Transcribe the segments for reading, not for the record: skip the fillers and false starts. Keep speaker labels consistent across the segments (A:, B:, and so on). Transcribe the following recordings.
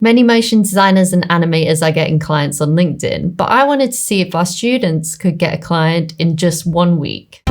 A: Many motion designers and animators are getting clients on LinkedIn, but I wanted to see if our students could get a client in just 1 week.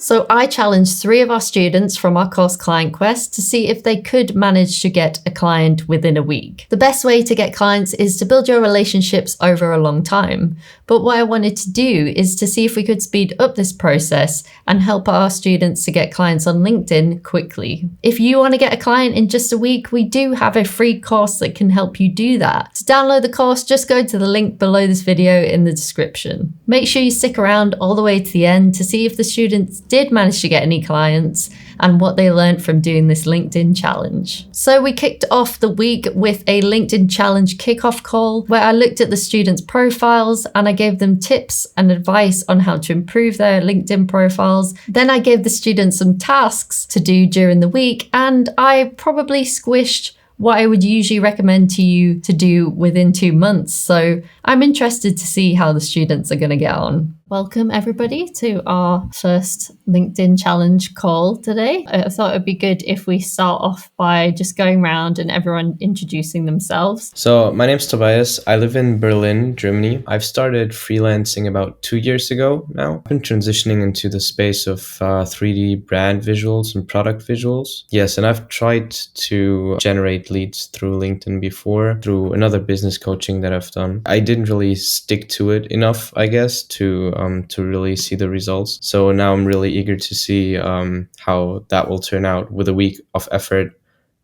A: So I challenged 3 of our students from our course Client Quest to see if they could manage to get a client within a week. The best way to get clients is to build your relationships over a long time. But what I wanted to do is to see if we could speed up this process and help our students to get clients on LinkedIn quickly. If you want to get a client in just a week, we do have a free course that can help you do that. To download the course, just go to the link below this video in the description. Make sure you stick around all the way to the end to see if the students did manage to get any clients and what they learned from doing this LinkedIn challenge. So we kicked off the week with a LinkedIn challenge kickoff call where I looked at the students' profiles and I gave them tips and advice on how to improve their LinkedIn profiles. Then I gave the students some tasks to do during the week, and I probably squished what I would usually recommend to you to do within 2 months. So I'm interested to see how the students are going to get on. Welcome everybody to our first LinkedIn challenge call today. I thought it'd be good if we start off by just going around and everyone introducing themselves.
B: So my name's Tobias. I live in Berlin, Germany. I've started freelancing about 2 years ago now. I've been transitioning into the space of 3D brand visuals and product visuals. Yes, and I've tried to generate leads through LinkedIn before, through another business coaching that I've done. I didn't really stick to it enough, I guess, to really see the results. So now I'm really eager to see how that will turn out with a week of effort,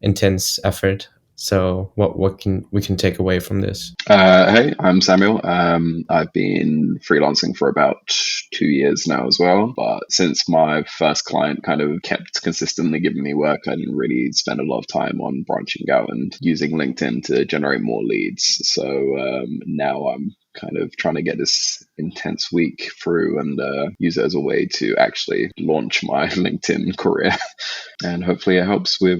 B: intense effort. So what can we take away from this?
C: Hey, I'm Samuel. I've been freelancing for about 2 years now as well. But since my first client kind of kept consistently giving me work, I didn't really spend a lot of time on branching out and using LinkedIn to generate more leads. So now I'm kind of trying to get this intense week through and use it as a way to actually launch my LinkedIn career. And hopefully it helps with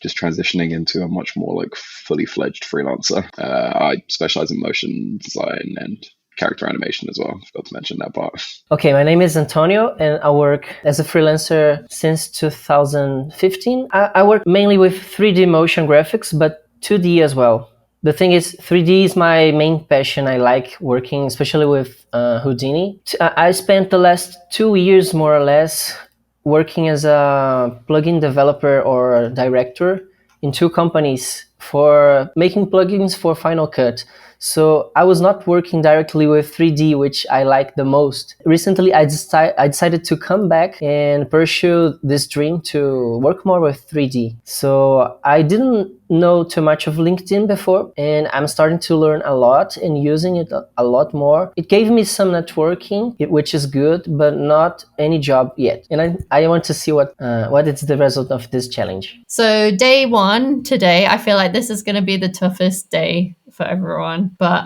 C: just transitioning into a much more like fully fledged freelancer. I specialize in motion design and character animation as well. I forgot to mention that part.
D: Okay, my name is Antonio and I work as a freelancer since 2015. I work mainly with 3D motion graphics, but 2D as well. The thing is, 3D is my main passion. I like working, especially with Houdini. I spent the last 2 years, more or less, working as a plugin developer or director in 2 companies for making plugins for Final Cut. So I was not working directly with 3D, which I like the most. Recently, I decided to come back and pursue this dream to work more with 3D. So I didn't know too much of LinkedIn before, and I'm starting to learn a lot and using it a lot more. It gave me some networking, which is good, but not any job yet. And I want to see what is the result of this challenge.
A: So day 1 today, I feel like this is going to be the toughest day for everyone, but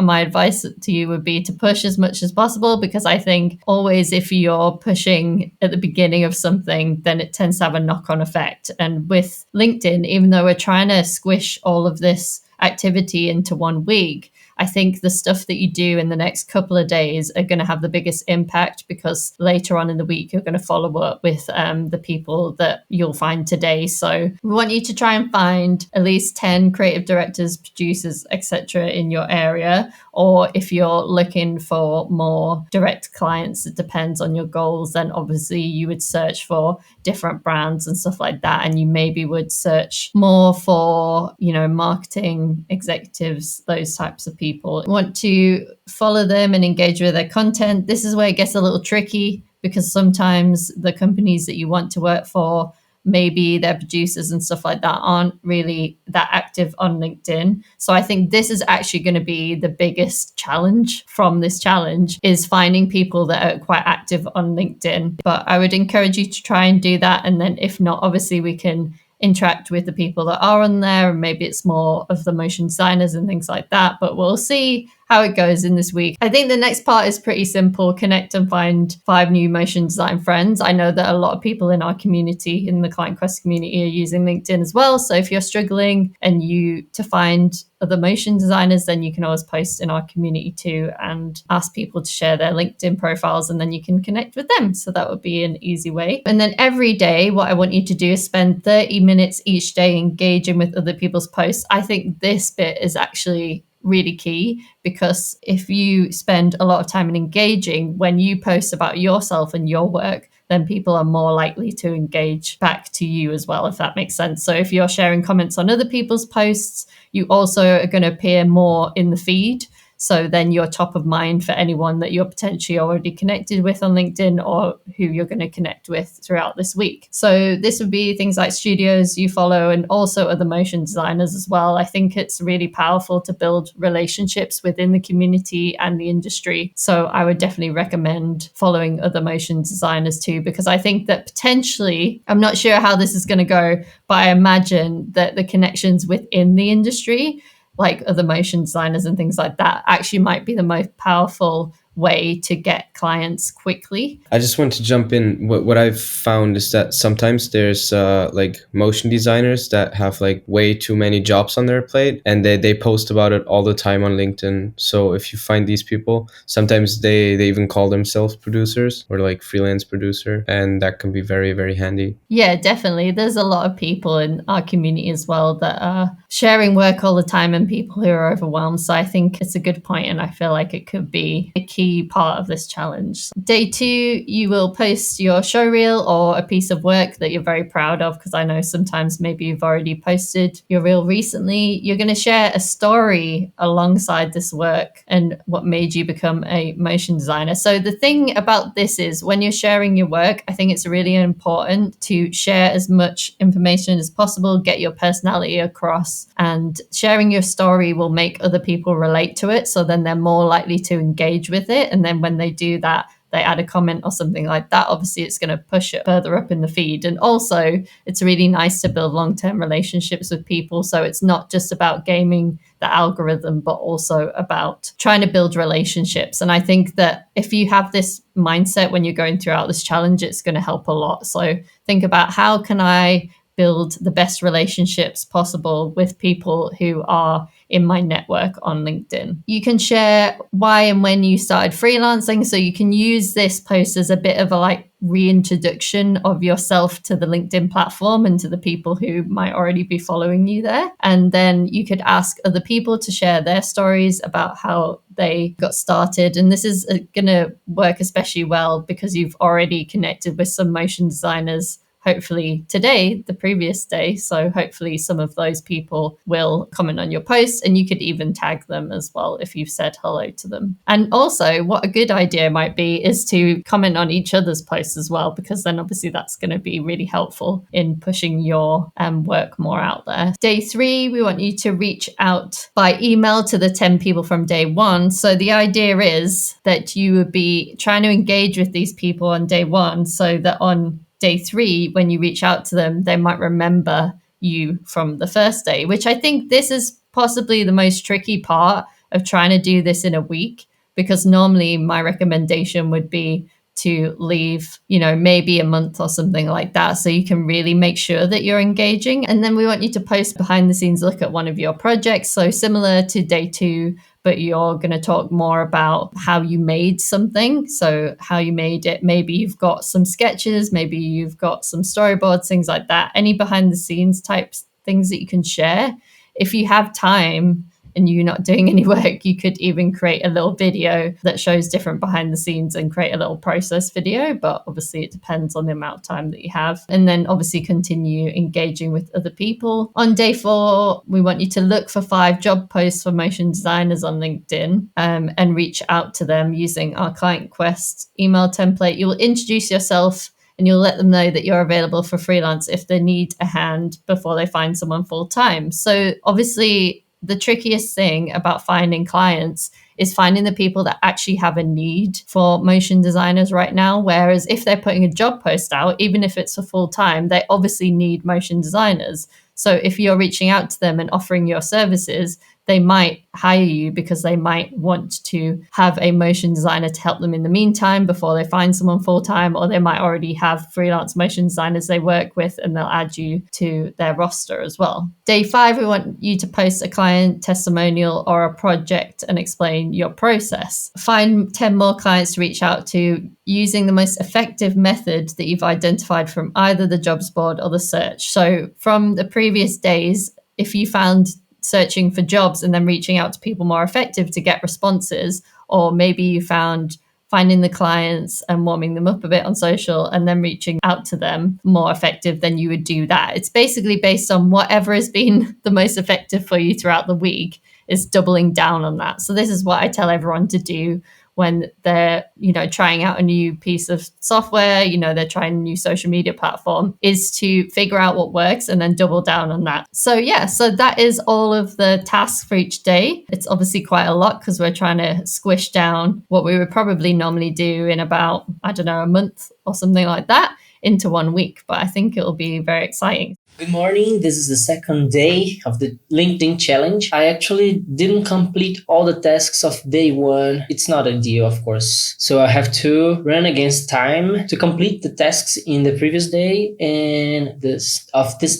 A: my advice to you would be to push as much as possible, because I think always if you're pushing at the beginning of something, then it tends to have a knock-on effect. And with LinkedIn, even though we're trying to squish all of this activity into 1 week, I think the stuff that you do in the next couple of days are going to have the biggest impact, because later on in the week, you're going to follow up with the people that you'll find today. So we want you to try and find at least 10 creative directors, producers, etc. in your area. Or if you're looking for more direct clients, it depends on your goals. Then obviously you would search for different brands and stuff like that. And you maybe would search more for, marketing executives, those types of people. Want to follow them and engage with their content. This is where it gets a little tricky, because sometimes the companies that you want to work for, maybe their producers and stuff like that, aren't really that active on LinkedIn. So I think this is actually going to be the biggest challenge from this challenge, is finding people that are quite active on LinkedIn. But I would encourage you to try and do that. And then if not, obviously we can interact with the people that are on there, and maybe it's more of the motion designers and things like that. But we'll see how it goes in this week. I think the next part is pretty simple. Connect and find 5 new motion design friends. I know that a lot of people in our community, in the Client Quest community, are using LinkedIn as well. So if you're struggling and you to find other motion designers, then you can always post in our community too and ask people to share their LinkedIn profiles, and then you can connect with them. So that would be an easy way. And then every day, what I want you to do is spend 30 minutes each day engaging with other people's posts. I think this bit is actually really key, because if you spend a lot of time in engaging, when you post about yourself and your work, then people are more likely to engage back to you as well, if that makes sense. So if you're sharing comments on other people's posts, you also are going to appear more in the feed. So then you're top of mind for anyone that you're potentially already connected with on LinkedIn or who you're going to connect with throughout this week. So this would be things like studios you follow and also other motion designers as well. I think it's really powerful to build relationships within the community and the industry. So I would definitely recommend following other motion designers too, because I think that potentially, I'm not sure how this is going to go, but I imagine that the connections within the industry, like other motion designers and things like that, actually might be the most powerful way to get clients quickly.
B: I just want to jump in. What I've found is that sometimes there's like motion designers that have like way too many jobs on their plate, and they post about it all the time on LinkedIn. So if you find these people, sometimes they even call themselves producers or like freelance producer, and that can be very, very handy.
A: Yeah, definitely. There's a lot of people in our community as well that are sharing work all the time and people who are overwhelmed. So I think it's a good point, and I feel like it could be a key part of this challenge. Day 2, you will post your show reel or a piece of work that you're very proud of, because I know sometimes maybe you've already posted your reel recently. You're going to share a story alongside this work and what made you become a motion designer. So the thing about this is, when you're sharing your work, I think it's really important to share as much information as possible, get your personality across, and sharing your story will make other people relate to it. So then they're more likely to engage with it. And then when they do that, they add a comment or something like that, obviously it's going to push it further up in the feed. And also, it's really nice to build long-term relationships with people. So it's not just about gaming the algorithm, but also about trying to build relationships. And I think that if you have this mindset when you're going throughout this challenge, it's going to help a lot. So think about, how can I build the best relationships possible with people who are in my network on LinkedIn. You can share why and when you started freelancing. So you can use this post as a bit of a like reintroduction of yourself to the LinkedIn platform and to the people who might already be following you there. And then you could ask other people to share their stories about how they got started. And this is going to work especially well because you've already connected with some motion designers, hopefully today, the previous day. So hopefully some of those people will comment on your posts, and you could even tag them as well if you've said hello to them. And also, what a good idea might be is to comment on each other's posts as well, because then obviously that's going to be really helpful in pushing your work more out there. Day 3, we want you to reach out by email to the 10 people from day 1. So the idea is that you would be trying to engage with these people on day 1, so that on day 3, when you reach out to them, they might remember you from the first day, which I think this is possibly the most tricky part of trying to do this in a week, because normally my recommendation would be to leave, maybe a month or something like that, so you can really make sure that you're engaging. And then we want you to post behind the scenes look at one of your projects. So similar to day 2, but you're going to talk more about how you made something. So how you made it. Maybe you've got some sketches, maybe you've got some storyboards, things like that. Any behind the scenes types things that you can share. If you have time and you're not doing any work, you could even create a little video that shows different behind the scenes and create a little process video. But obviously it depends on the amount of time that you have. And then obviously continue engaging with other people. On day 4, we want you to look for 5 job posts for motion designers on LinkedIn and reach out to them using our Client Quest email template. You'll introduce yourself and you'll let them know that you're available for freelance if they need a hand before they find someone full time. So obviously, the trickiest thing about finding clients is finding the people that actually have a need for motion designers right now. Whereas if they're putting a job post out, even if it's for full time, they obviously need motion designers. So if you're reaching out to them and offering your services, they might hire you because they might want to have a motion designer to help them in the meantime before they find someone full-time, or they might already have freelance motion designers they work with and they'll add you to their roster as well. Day 5, we want you to post a client testimonial or a project and explain your process. Find 10 more clients to reach out to using the most effective method that you've identified from either the jobs board or the search. So from the previous days, if you found searching for jobs and then reaching out to people more effective to get responses, or maybe you found finding the clients and warming them up a bit on social and then reaching out to them more effective, then you would do that. It's basically based on whatever has been the most effective for you throughout the week is doubling down on that. So this is what I tell everyone to do when they're, trying out a new piece of software, they're trying a new social media platform, is to figure out what works and then double down on that. So that is all of the tasks for each day. It's obviously quite a lot because we're trying to squish down what we would probably normally do in about, a month or something like that into 1 week. But I think it'll be very exciting.
E: Good morning. This is the second day of the LinkedIn challenge. I actually didn't complete all the tasks of day 1. It's not ideal, of course. So I have to run against time to complete the tasks in the previous day and this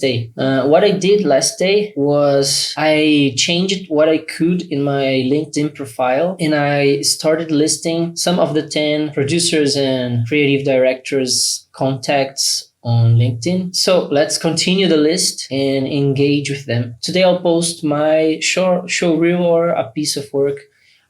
E: day. What I did last day was I changed what I could in my LinkedIn profile, and I started listing some of the 10 producers and creative directors contacts on LinkedIn. So let's continue the list and engage with them. Today I'll post my short reel or a piece of work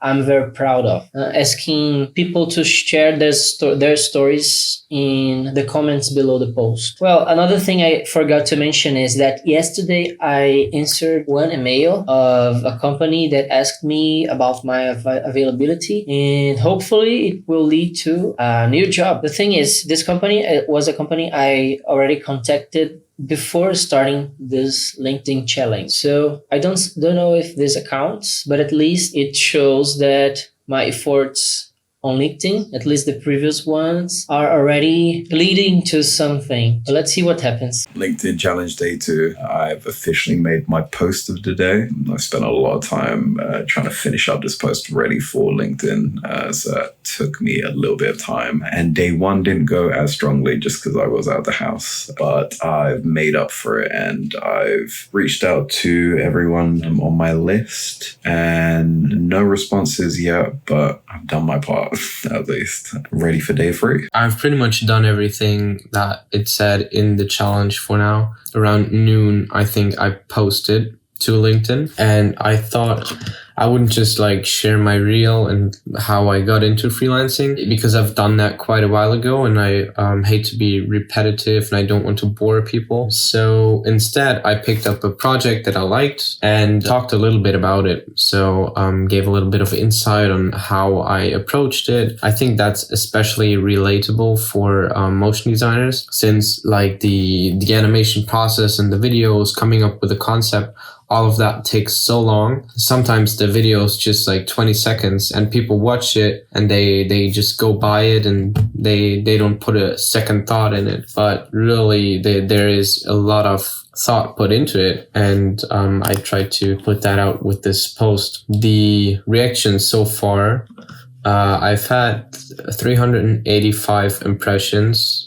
E: I'm very proud of, asking people to share their stories in the comments below the post. Well, another thing I forgot to mention is that yesterday I answered one email of a company that asked me about my availability, and hopefully it will lead to a new job. The thing is, this company was a company I already contacted before starting this LinkedIn challenge. So I don't know if this counts, but at least it shows that my efforts on LinkedIn, at least the previous ones, are already leading to something. But let's see what happens.
F: LinkedIn challenge day 2. I've officially made my post of the day. I spent a lot of time trying to finish up this post ready for LinkedIn. So that took me a little bit of time. And day 1 didn't go as strongly just because I was out of the house. But I've made up for it, and I've reached out to everyone on my list, and no responses yet, but I've done my part. At least. Ready for day 3.
B: I've pretty much done everything that it said in the challenge for now. Around noon, I think I posted to LinkedIn, and I thought I wouldn't just share my reel and how I got into freelancing, because I've done that quite a while ago, and I hate to be repetitive and I don't want to bore people. So instead, I picked up a project that I liked and talked a little bit about it. So gave a little bit of insight on how I approached it. I think that's especially relatable for motion designers, since the animation process and the videos, coming up with a concept, all of that takes so long. Sometimes the video is just 20 seconds and people watch it and they just go by it and they don't put a second thought in it. But really there is a lot of thought put into it, and I tried to put that out with this post. The reactions so far, I've had 385 impressions,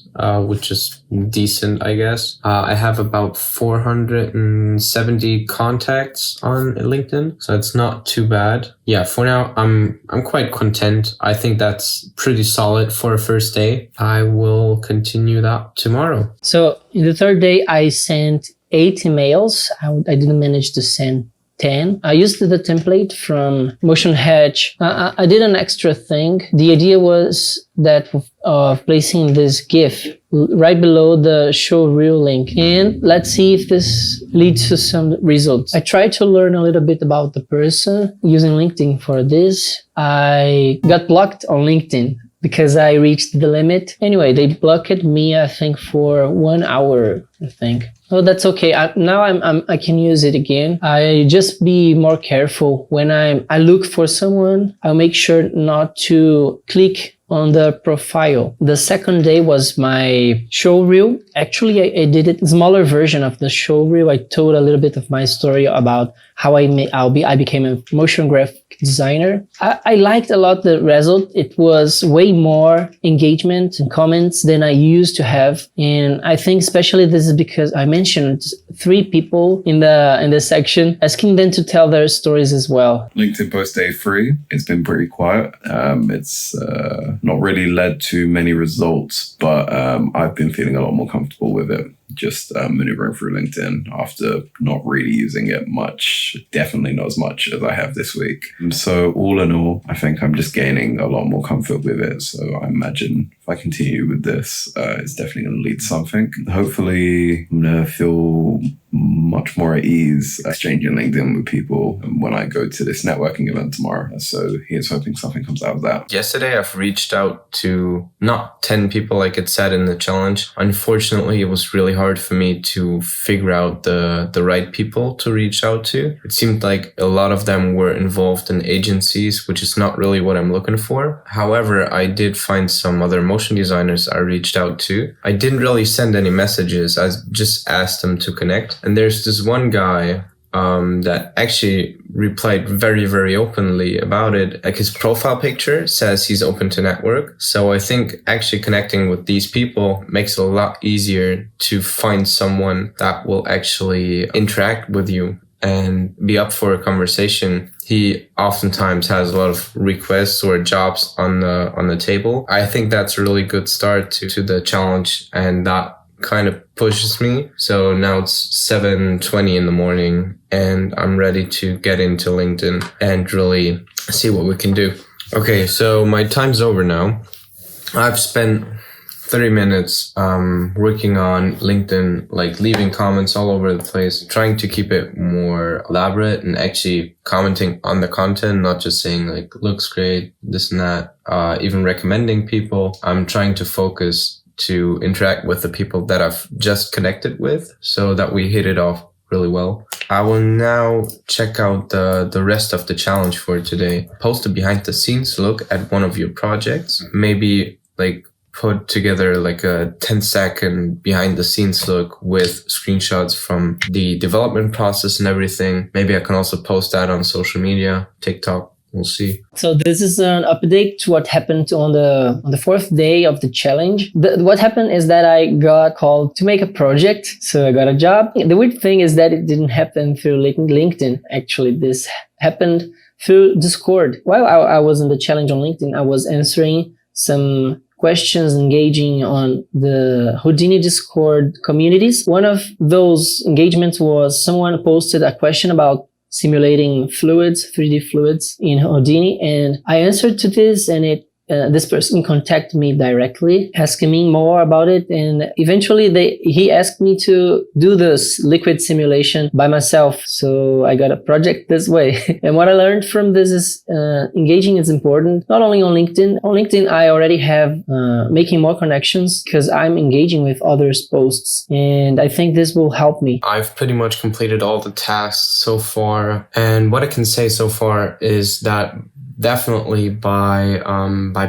B: which is decent, I guess. I have about 470 contacts on LinkedIn, so it's not too bad. Yeah, for now, I'm quite content. I think that's pretty solid for a first day. I will continue that tomorrow.
E: So in the third day, I sent 8 emails. I didn't manage to send 10. I used the template from Motion Hatch. I did an extra thing. The idea was that of placing this GIF right below the show reel link. And let's see if this leads to some results. I tried to learn a little bit about the person using LinkedIn for this. I got blocked on LinkedIn because I reached the limit. Anyway, they blocked me, I think, for 1 hour, I think. Oh, that's okay. Now I can use it again. I just be more careful when I look for someone. I'll make sure not to click on the profile. The second day was my show reel. Actually, I did a smaller version of the show reel. I told a little bit of my story about how I became a motion graphic designer. I liked a lot the result. It was way more engagement and comments than I used to have. And I think especially this is because I mentioned 3 people in the section, asking them to tell their stories as well.
F: LinkedIn post day 3, it's been pretty quiet. It's not really led to many results, but I've been feeling a lot more comfortable with it. Just maneuvering through LinkedIn after not really using it much, definitely not as much as I have this week. So all in all, I think I'm just gaining a lot more comfort with it. So I imagine if I continue with this, it's definitely going to lead to something. Hopefully I'm going to feel much more at ease exchanging LinkedIn with people when I go to this networking event tomorrow. So here's hoping something comes out of that.
B: Yesterday, I've reached out to not 10 people like it said in the challenge. Unfortunately, it was really hard for me to figure out the right people to reach out to. It seemed like a lot of them were involved in agencies, which is not really what I'm looking for. However, I did find some other motion designers I reached out to. I didn't really send any messages. I just asked them to connect. And there's this one guy that actually replied very, very openly about it. Like his profile picture says he's open to network. So I think actually connecting with these people makes it a lot easier to find someone that will actually interact with you and be up for a conversation. He oftentimes has a lot of requests or jobs on the table. I think that's a really good start to the challenge, and that kind of pushes me. So now it's 7:20 in the morning and I'm ready to get into LinkedIn and really see what we can do. Okay, so my time's over now. I've spent 30 minutes working on LinkedIn, like leaving comments all over the place, trying to keep it more elaborate and actually commenting on the content, not just saying like, looks great, this and that, even recommending people. I'm trying to focus to interact with the people that I've just connected with so that we hit it off really well. I will now check out the rest of the challenge for today. Post a behind the scenes look at one of your projects. Maybe like put together like a 10-second behind the scenes look with screenshots from the development process and everything. Maybe I can also post that on social media, TikTok. We'll see. So
E: this is an update to what happened on the 4th day of the challenge. What happened is that I got called to make a project. So I got a job. The weird thing is that it didn't happen through LinkedIn. Actually, this happened through Discord. While I was in the challenge on LinkedIn, I was answering some questions, engaging on the Houdini Discord communities. One of those engagements was someone posted a question about simulating fluids, 3D fluids in Houdini. And I answered to this, and this person contacted me directly, asking me more about it. And eventually he asked me to do this liquid simulation by myself. So I got a project this way. And what I learned from this is engaging is important, not only on LinkedIn. On LinkedIn, I already have making more connections because I'm engaging with others' posts. And I think this will help me.
B: I've pretty much completed all the tasks so far. And what I can say so far is that definitely by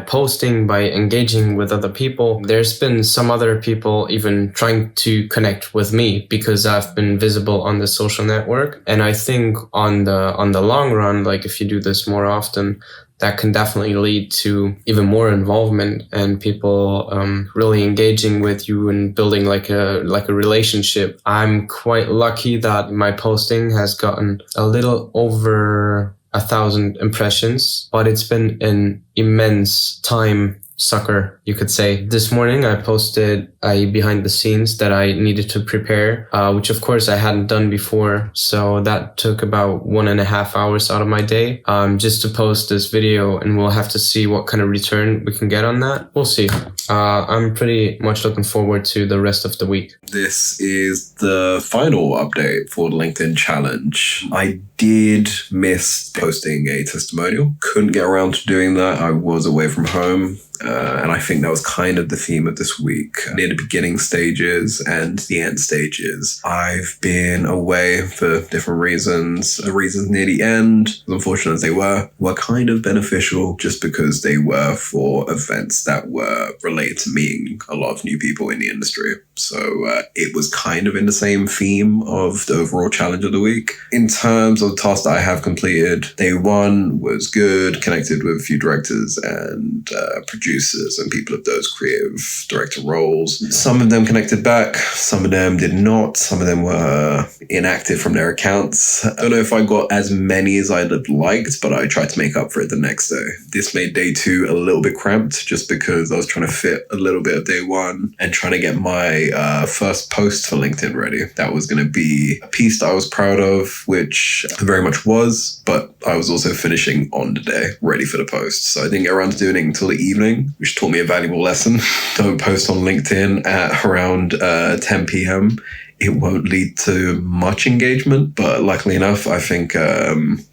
B: posting, by engaging with other people, there's been some other people even trying to connect with me because I've been visible on the social network. And I think on the long run, like if you do this more often, that can definitely lead to even more involvement and people really engaging with you and building like a relationship. I'm quite lucky that my posting has gotten a little over 1,000 impressions, but it's been an immense time sucker, you could say. This morning I posted a behind the scenes that I needed to prepare, which of course I hadn't done before. So that took about 1.5 hours out of my day just to post this video, and we'll have to see what kind of return we can get on that. We'll see. I'm pretty much looking forward to the rest of the week.
F: This is the final update for the LinkedIn challenge. I did miss posting a testimonial. Couldn't get around to doing that. I was away from home. And I think that was kind of the theme of this week. Near the beginning stages and the end stages, I've been away for different reasons. The reasons near the end, as unfortunate as they were kind of beneficial just because they were for events that were related to meeting a lot of new people in the industry. So it was kind of in the same theme of the overall challenge of the week. In terms of the tasks that I have completed, day one was good, connected with a few directors and producers and people of those creative director roles. Some of them connected back, some of them did not, some of them were inactive from their accounts. I don't know if I got as many as I'd have liked, but I tried to make up for it the next day. This made day two a little bit cramped just because I was trying to fit a little bit of day one and trying to get my first post for LinkedIn ready. That was going to be a piece that I was proud of, which I very much was, but I was also finishing on the day, ready for the post. So I didn't get around to doing it until the evening, which taught me a valuable lesson. Don't post on LinkedIn at around 10 p.m. It won't lead to much engagement, but luckily enough, I think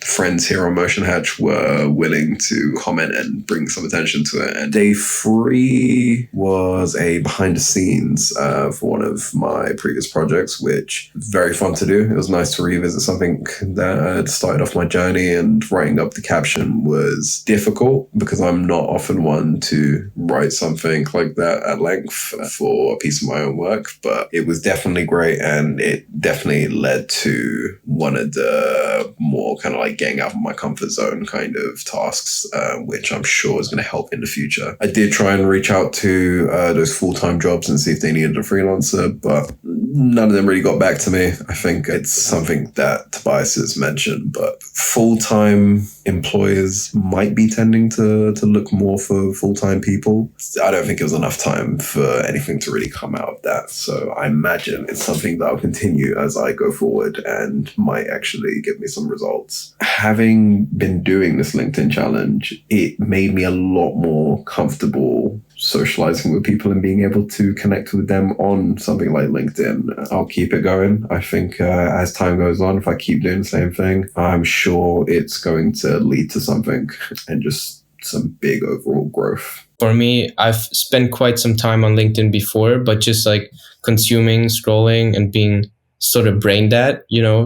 F: friends here on Motion Hatch were willing to comment and bring some attention to it. And day three was a behind the scenes for one of my previous projects, which was very fun to do. It was nice to revisit something that had started off my journey, and writing up the caption was difficult because I'm not often one to write something like that at length for a piece of my own work, but it was definitely great. And it definitely led to one of the more kind of like getting out of my comfort zone kind of tasks, which I'm sure is going to help in the future. I did try and reach out to those full-time jobs and see if they needed a freelancer, but none of them really got back to me. I think it's something that Tobias has mentioned, but full-time employers might be tending to look more for full-time people. I don't think it was enough time for anything to really come out of that. So I imagine it's something that I'll continue as I go forward and might actually give me some results. Having been doing this LinkedIn challenge, it made me a lot more comfortable socializing with people and being able to connect with them on something like LinkedIn. I'll keep it going. I think as time goes on, if I keep doing the same thing, I'm sure it's going to lead to something and just some big overall growth.
B: For me, I've spent quite some time on LinkedIn before, but just like consuming, scrolling, and being sort of brain dead,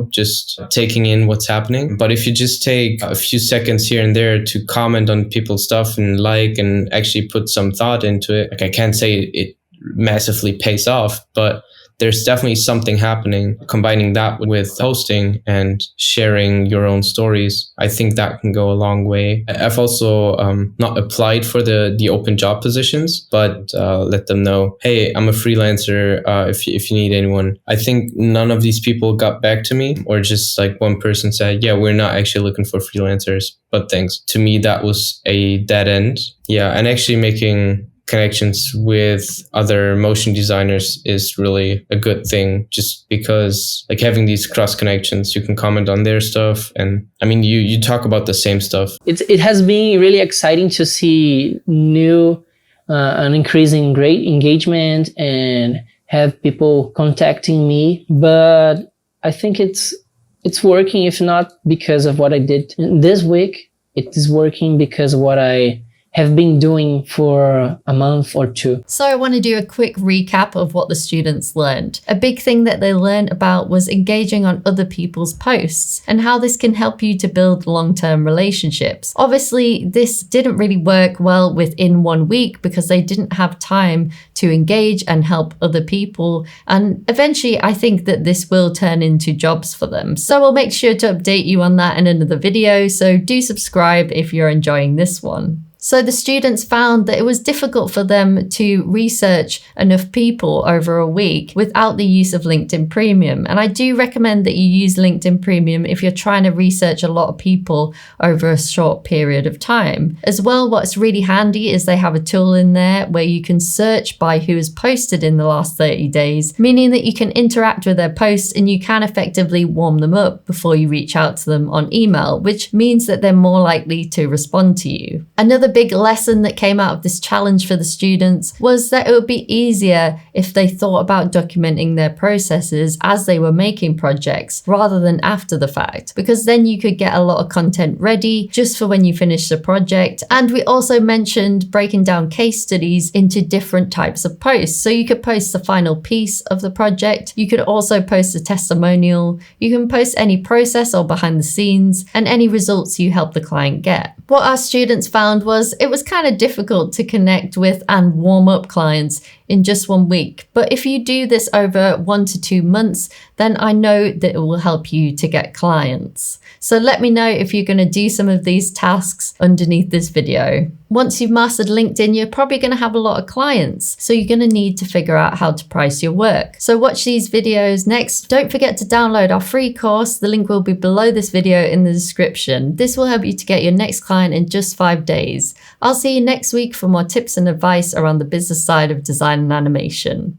B: just taking in what's happening. But if you just take a few seconds here and there to comment on people's stuff and and actually put some thought into it, like I can't say it massively pays off, but there's definitely something happening. Combining that with posting and sharing your own stories, I think that can go a long way. I've also not applied for the open job positions, but let them know, hey, I'm a freelancer. If you need anyone. I think none of these people got back to me, or just like one person said, yeah, we're not actually looking for freelancers, but thanks. To me, that was a dead end. Yeah, and actually making connections with other motion designers is really a good thing, just because like having these cross connections, you can comment on their stuff, and I mean you talk about the same stuff.
E: It has been really exciting to see an increasing great engagement and have people contacting me, but I think it's working, if not because of what I did this week. It is working because of what I have been doing for a month or two.
A: So I want to do a quick recap of what the students learned. A big thing that they learned about was engaging on other people's posts and how this can help you to build long-term relationships. Obviously, this didn't really work well within 1 week because they didn't have time to engage and help other people. And eventually, I think that this will turn into jobs for them. So we'll make sure to update you on that in another video. So do subscribe if you're enjoying this one. So the students found that it was difficult for them to research enough people over a week without the use of LinkedIn Premium. And I do recommend that you use LinkedIn Premium if you're trying to research a lot of people over a short period of time. As well, what's really handy is they have a tool in there where you can search by who has posted in the last 30 days, meaning that you can interact with their posts and you can effectively warm them up before you reach out to them on email, which means that they're more likely to respond to you. Another big lesson that came out of this challenge for the students was that it would be easier if they thought about documenting their processes as they were making projects rather than after the fact, because then you could get a lot of content ready just for when you finish the project. And we also mentioned breaking down case studies into different types of posts. So you could post the final piece of the project. You could also post a testimonial. You can post any process or behind the scenes and any results you help the client get. What our students found was it was kind of difficult to connect with and warm up clients in just 1 week. But if you do this over 1 to 2 months, then I know that it will help you to get clients. So let me know if you're going to do some of these tasks underneath this video. Once you've mastered LinkedIn, you're probably going to have a lot of clients. So you're going to need to figure out how to price your work. So watch these videos next. Don't forget to download our free course. The link will be below this video in the description. This will help you to get your next client in just 5 days. I'll see you next week for more tips and advice around the business side of design and animation.